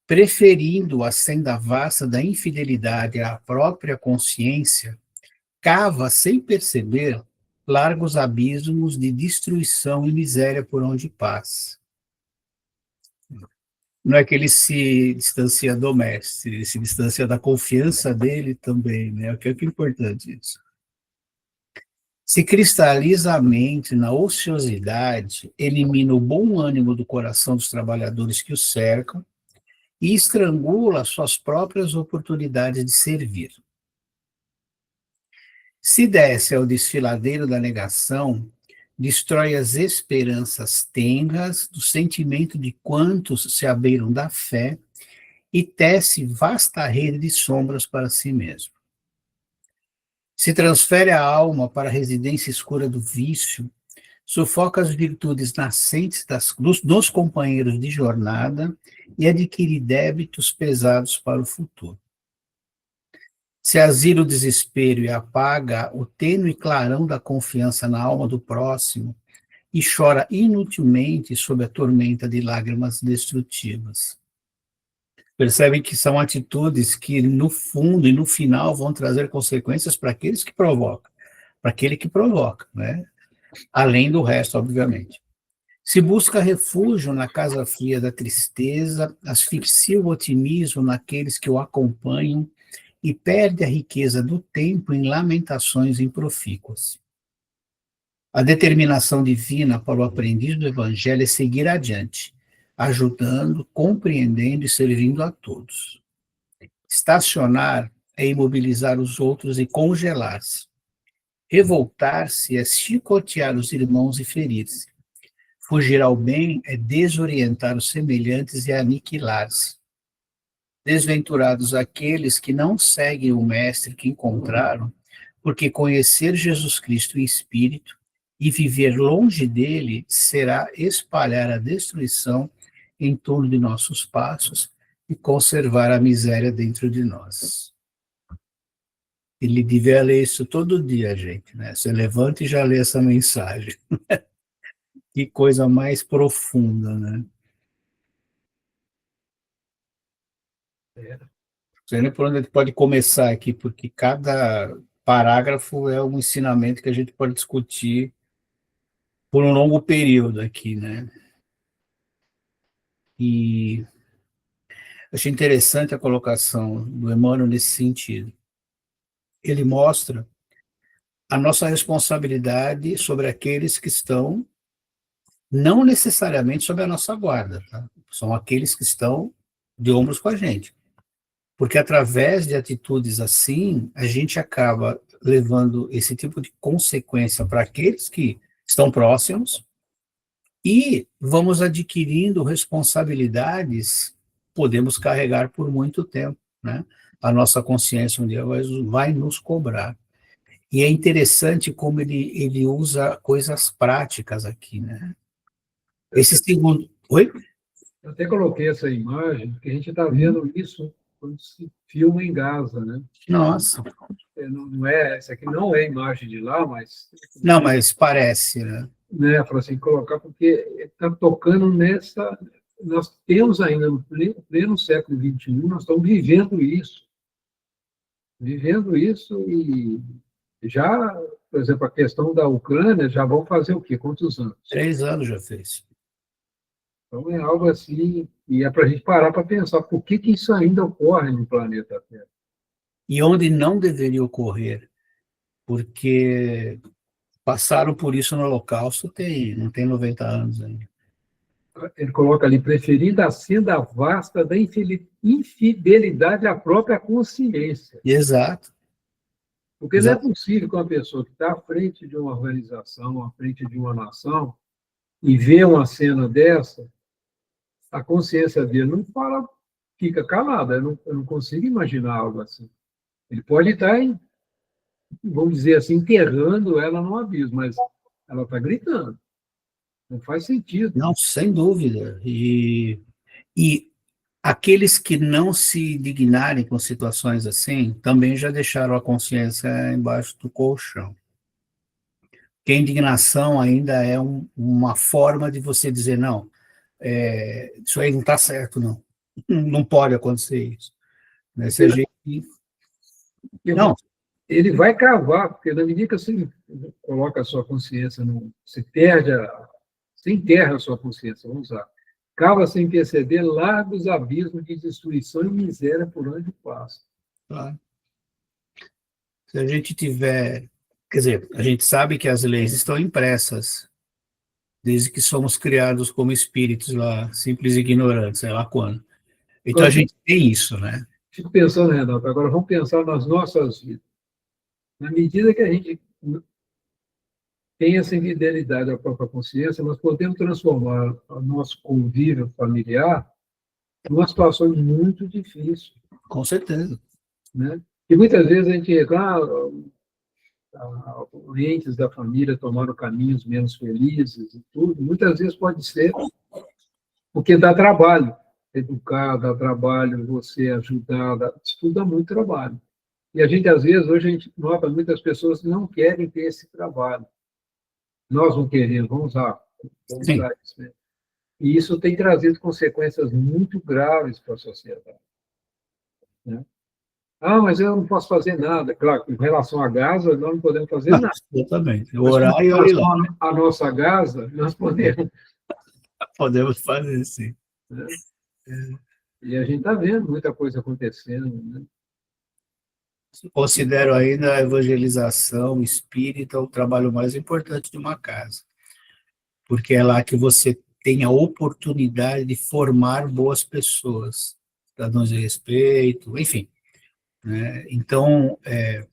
preferindo a senda vasta da infidelidade à própria consciência, cava sem perceber largos abismos de destruição e miséria por onde passa. Não é que ele se distancia do mestre, ele se distancia da confiança dele também, né? O que é importante isso. Se cristaliza a mente na ociosidade, elimina o bom ânimo do coração dos trabalhadores que o cercam e estrangula suas próprias oportunidades de servir. Se desce ao desfiladeiro da negação, destrói as esperanças tenras do sentimento de quantos se abeiram da fé e tece vasta rede de sombras para si mesmo. Se transfere a alma para a residência escura do vício, sufoca as virtudes nascentes dos companheiros de jornada e adquire débitos pesados para o futuro. Se asila o desespero e apaga o tênue clarão da confiança na alma do próximo e chora inutilmente sob a tormenta de lágrimas destrutivas. Percebem que são atitudes que, no fundo e no final, vão trazer consequências para aqueles que provocam, para aquele que provoca, né? Além do resto, obviamente. Se busca refúgio na casa fria da tristeza, asfixia o otimismo naqueles que o acompanham e perde a riqueza do tempo em lamentações improfícuas. A determinação divina para o aprendiz do Evangelho é seguir adiante, ajudando, compreendendo e servindo a todos. Estacionar é imobilizar os outros e congelar-se. Revoltar-se é chicotear os irmãos e ferir-se. Fugir ao bem é desorientar os semelhantes e aniquilar-se. Desventurados aqueles que não seguem o mestre que encontraram, porque conhecer Jesus Cristo em espírito e viver longe dele será espalhar a destruição em torno de nossos passos e conservar a miséria dentro de nós. Ele devia ler isso todo dia, gente, né? Você levanta e já lê essa mensagem. Que coisa mais profunda, né? Não sei nem por onde a gente pode começar aqui, porque cada parágrafo é um ensinamento que a gente pode discutir por um longo período aqui, né? E achei interessante a colocação do Emmanuel nesse sentido. Ele mostra a nossa responsabilidade sobre aqueles que estão, não necessariamente sob a nossa guarda, tá? São aqueles que estão de ombros com a gente. Porque através de atitudes assim, a gente acaba levando esse tipo de consequência para aqueles que estão próximos e vamos adquirindo responsabilidades, podemos carregar por muito tempo, né? A nossa consciência um dia vai nos cobrar. E é interessante como ele usa coisas práticas aqui, né? Esse segundo... Oi? Eu até coloquei essa imagem, porque a gente está vendo isso quando se filma em Gaza, né? Nossa. Não é, essa aqui não é imagem de lá, mas... Não, mas parece, né? Para assim, colocar, porque está tocando nessa... Nós temos ainda, no pleno século XXI, nós estamos vivendo isso. E já, por exemplo, a questão da Ucrânia, já vão fazer o quê? Quantos anos? 3 anos já fez. Então, é algo assim, e é para a gente parar para pensar por que isso ainda ocorre no planeta Terra. E onde não deveria ocorrer, porque passaram por isso no Holocausto, não tem 90 anos ainda. Ele coloca ali, preferindo a senda vasta da infidelidade à própria consciência. Exato. Porque Exato. não é possível que uma pessoa que está à frente de uma organização, à frente de uma nação, e vê uma cena dessa, a consciência dele não fala, fica calada. Eu não consigo imaginar algo assim. Ele pode estar, vamos dizer assim, enterrando ela no abismo, mas ela está gritando. Não faz sentido. Não, sem dúvida. E aqueles que não se dignarem com situações assim, também já deixaram a consciência embaixo do colchão. Porque a indignação ainda é uma forma de você dizer, não, isso aí não está certo, não. Não pode acontecer isso. Né? Se a gente... Não. Ele vai cavar, porque na medida que você coloca a sua consciência, você enterra a sua consciência, vamos usar. Cava sem perceber largos abismos de destruição e miséria por onde passa. Claro. Se a gente tiver... Quer dizer, a gente sabe que as leis estão impressas, desde que somos criados como espíritos lá, simples e ignorantes, sei lá quando. Então a gente tem isso, né? Fico pensando, Renato, agora vamos pensar nas nossas vidas. Na medida que a gente tem essa infidelidade à própria consciência, nós podemos transformar o nosso convívio familiar numa situação muito difícil. Com certeza. Né? E muitas vezes a gente entes da família tomaram caminhos menos felizes e tudo. Muitas vezes pode ser porque dá trabalho. Educar, dá trabalho, você ajudar, isso tudo dá muito trabalho. E a gente, às vezes, hoje a gente nota muitas pessoas que não querem ter esse trabalho. Nós não queremos, vamos usar isso mesmo. E isso tem trazido consequências muito graves para a sociedade. Né? Mas eu não posso fazer nada. Claro, em relação à Gaza, nós não podemos fazer nada. Exatamente. Orar e orar. A nossa Gaza, nós podemos. Podemos fazer, sim. Né? E a gente está vendo muita coisa acontecendo. Né? Considero ainda a evangelização espírita o trabalho mais importante de uma casa, porque é lá que você tem a oportunidade de formar boas pessoas, cidadãos de respeito, enfim. Né? Então,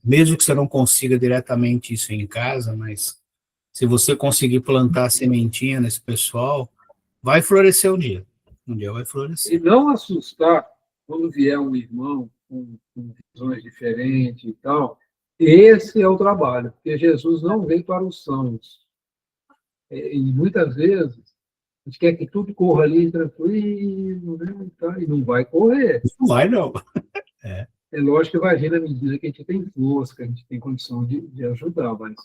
mesmo que você não consiga diretamente isso em casa, mas se você conseguir plantar a sementinha nesse pessoal, vai florescer um dia vai florescer. E não assustar quando vier um irmão com visões diferentes e tal. Esse é o trabalho, porque Jesus não veio para os sãos, E muitas vezes a gente quer que tudo corra ali tranquilo, né? Tá? E não vai correr. Não vai, não. É lógico que vai vir na medida que a gente tem força, que a gente tem condição de ajudar, mas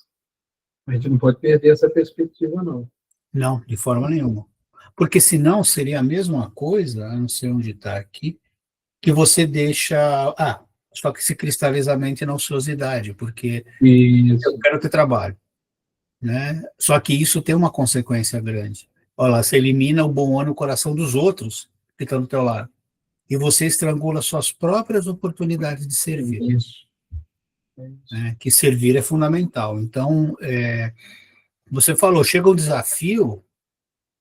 a gente não pode perder essa perspectiva, não. Não, de forma nenhuma. Porque senão seria a mesma coisa, eu não sei onde está aqui, que você deixa. Só que se cristaliza a mente na ociosidade, porque eu Isso. quero ter trabalho, né? Só que isso tem uma consequência grande. Olha lá, você elimina o bom ânimo no coração dos outros que estão do teu lado. E você estrangula suas próprias oportunidades de servir, Isso. né? Que servir é fundamental. Então, você falou, chega o desafio,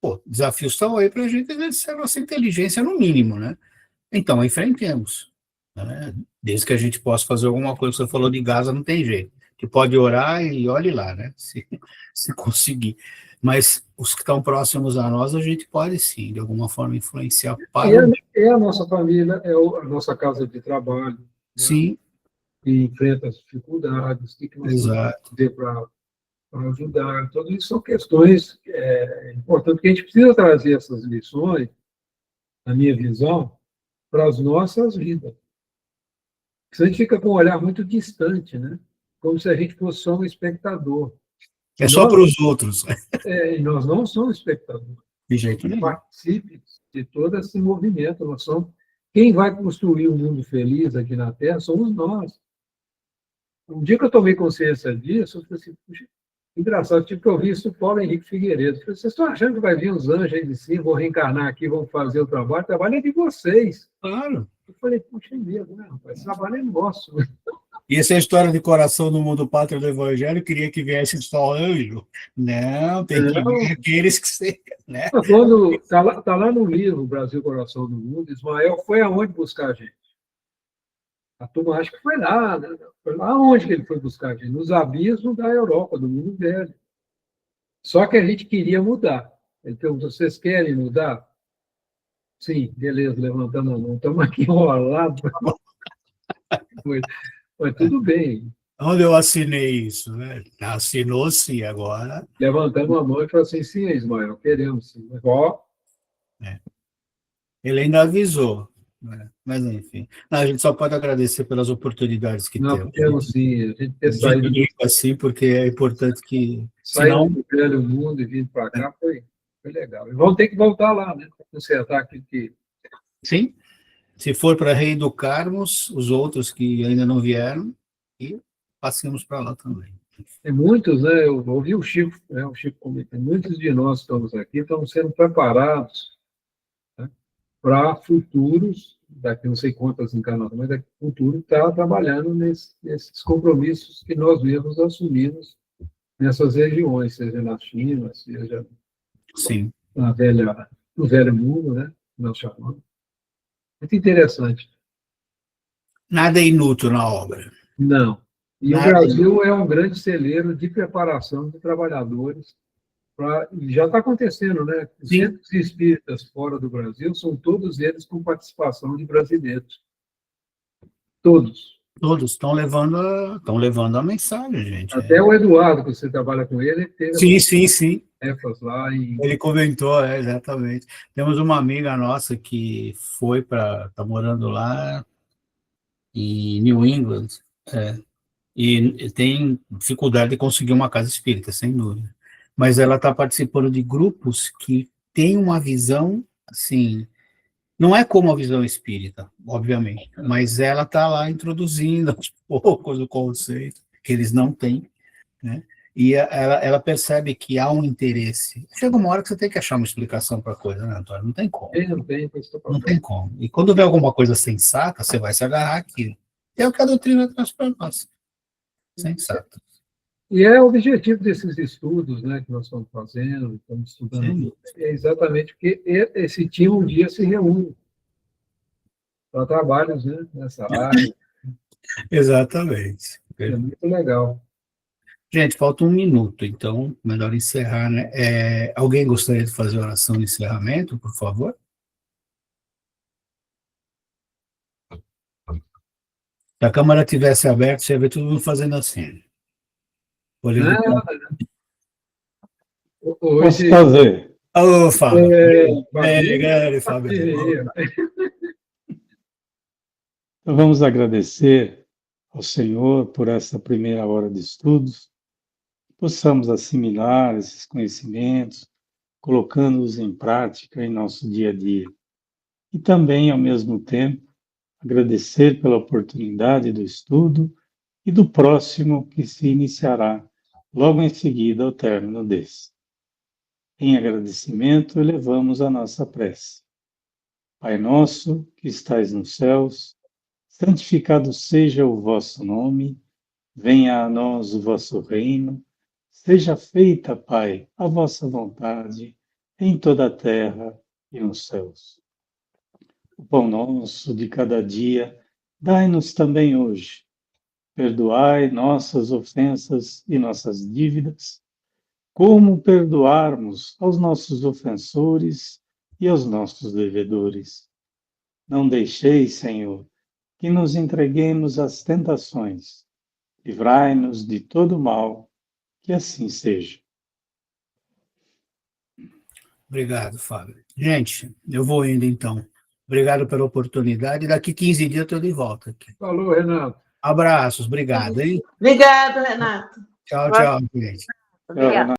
pô, desafios estão aí para a gente exercer a nossa inteligência no mínimo, né? Então, enfrentemos, né? Desde que a gente possa fazer alguma coisa. Você falou de Gaza, não tem jeito. Que pode orar e olhe lá, né? Se conseguir. Mas os que estão próximos a nós, a gente pode sim, de alguma forma, influenciar para o. É a nossa família, a nossa casa de trabalho, né? Sim, Que enfrenta as dificuldades, o que nós podemos exato. fazer para ajudar. Tudo isso são questões importantes que a gente precisa trazer essas lições, na minha visão, para as nossas vidas. Porque a gente fica com um olhar muito distante, né? Como se a gente fosse só um espectador. É só para os outros, E nós não somos espectadores. de jeito nenhum. Participe de todo esse movimento. Nós somos, quem vai construir um mundo feliz aqui na Terra somos nós. Um dia que eu tomei consciência disso, eu falei assim, puxa, engraçado, tive que ouvir isso do Paulo Henrique Figueiredo. Eu falei, vocês estão achando que vai vir os anjos aí de cima, vão reencarnar aqui, vão fazer o trabalho é de vocês. Claro. Eu falei, puxa mesmo, né, rapaz? Esse trabalho é nosso. E essa história de coração no mundo pátrio do Evangelho, queria que viesse só anjo. Não, tem que vir aqueles que você. Né? Quando tá lá no livro Brasil, Coração do Mundo, Ismael foi aonde buscar a gente? A turma acha que foi lá, né? Foi lá onde que ele foi buscar a gente? Nos abismos da Europa, do mundo velho. Só que a gente queria mudar. Ele perguntou, vocês querem mudar? Sim, beleza, levantando a mão. Estamos aqui enrolados. Mas tudo bem. Onde eu assinei isso? Né? Assinou-se agora. Levantamos a mão e falou assim, sim, Ismael, queremos sim. Ele ainda avisou. Né? Mas, enfim. Não, a gente só pode agradecer pelas oportunidades que Não, temos. queremos sim. A gente ter saído assim, porque é importante que. Sair do velho mundo e vir para cá foi legal. E vamos ter que voltar lá, né? Para consertar aquilo que. Sim. Se for para reeducarmos os outros que ainda não vieram, e passemos para lá também. Tem muitos, né? Eu ouvi o Chico, né? O Chico comentando, muitos de nós que estamos aqui estamos sendo preparados, né, para futuros, daqui não sei quantas encarnações, mas daqui futuro está trabalhando nesses compromissos que nós mesmos assumimos nessas regiões, seja na China, seja Sim. no velho mundo, né? Nós chamamos. Muito interessante. Nada é inútil na obra. Não. E Nada o Brasil é um grande celeiro de preparação de trabalhadores. Já está acontecendo, né? Os centros espíritas fora do Brasil são todos eles com participação de brasileiros. Todos. Todos estão levando a mensagem, gente. Até o Eduardo, que você trabalha com ele, teve sim. lá em... Ele comentou, exatamente. Temos uma amiga nossa que está morando lá em New England, e tem dificuldade de conseguir uma casa espírita, sem dúvida. Mas ela está participando de grupos que têm uma visão, assim, não é como a visão espírita, obviamente, mas ela está lá introduzindo aos poucos o conceito que eles não têm, né? E ela percebe que há um interesse. Chega uma hora que você tem que achar uma explicação para a coisa, né, Antônio? Não tem como. Não tem como. E quando vê alguma coisa sensata, você vai se agarrar aqui. É o que a doutrina traz para nós. Sensato. E é o objetivo desses estudos, né, que nós estamos fazendo, estamos estudando, é exatamente porque esse time um dia se reúne para trabalhos, né, nessa área. Exatamente. É muito legal. Gente, falta 1 minuto, então melhor encerrar, né? Alguém gostaria de fazer oração de encerramento, por favor? Se a câmera tivesse aberta, você ia ver todo mundo fazendo assim. Posso Hoje, fazer? Ô, Fábio. Babi, Grande, Fábio. Então, vamos agradecer ao Senhor por essa primeira hora de estudos, que possamos assimilar esses conhecimentos, colocando-os em prática em nosso dia a dia. E também, ao mesmo tempo, agradecer pela oportunidade do estudo e do próximo que se iniciará logo em seguida ao término desse. Em agradecimento, elevamos a nossa prece. Pai nosso, que estais nos céus, santificado seja o vosso nome, venha a nós o vosso reino, seja feita, Pai, a vossa vontade, em toda a terra e nos céus. O pão nosso de cada dia, dai-nos também hoje. Perdoai nossas ofensas e nossas dívidas, como perdoarmos aos nossos ofensores e aos nossos devedores. Não deixeis, Senhor, que nos entreguemos às tentações. Livrai-nos de todo mal, que assim seja. Obrigado, Fábio. Gente, eu vou indo então. Obrigado pela oportunidade. Daqui 15 dias eu estou de volta aqui. Falou, Renato. Abraços, obrigado, hein? Obrigado, Renato. Tchau, tchau, gente. Obrigada.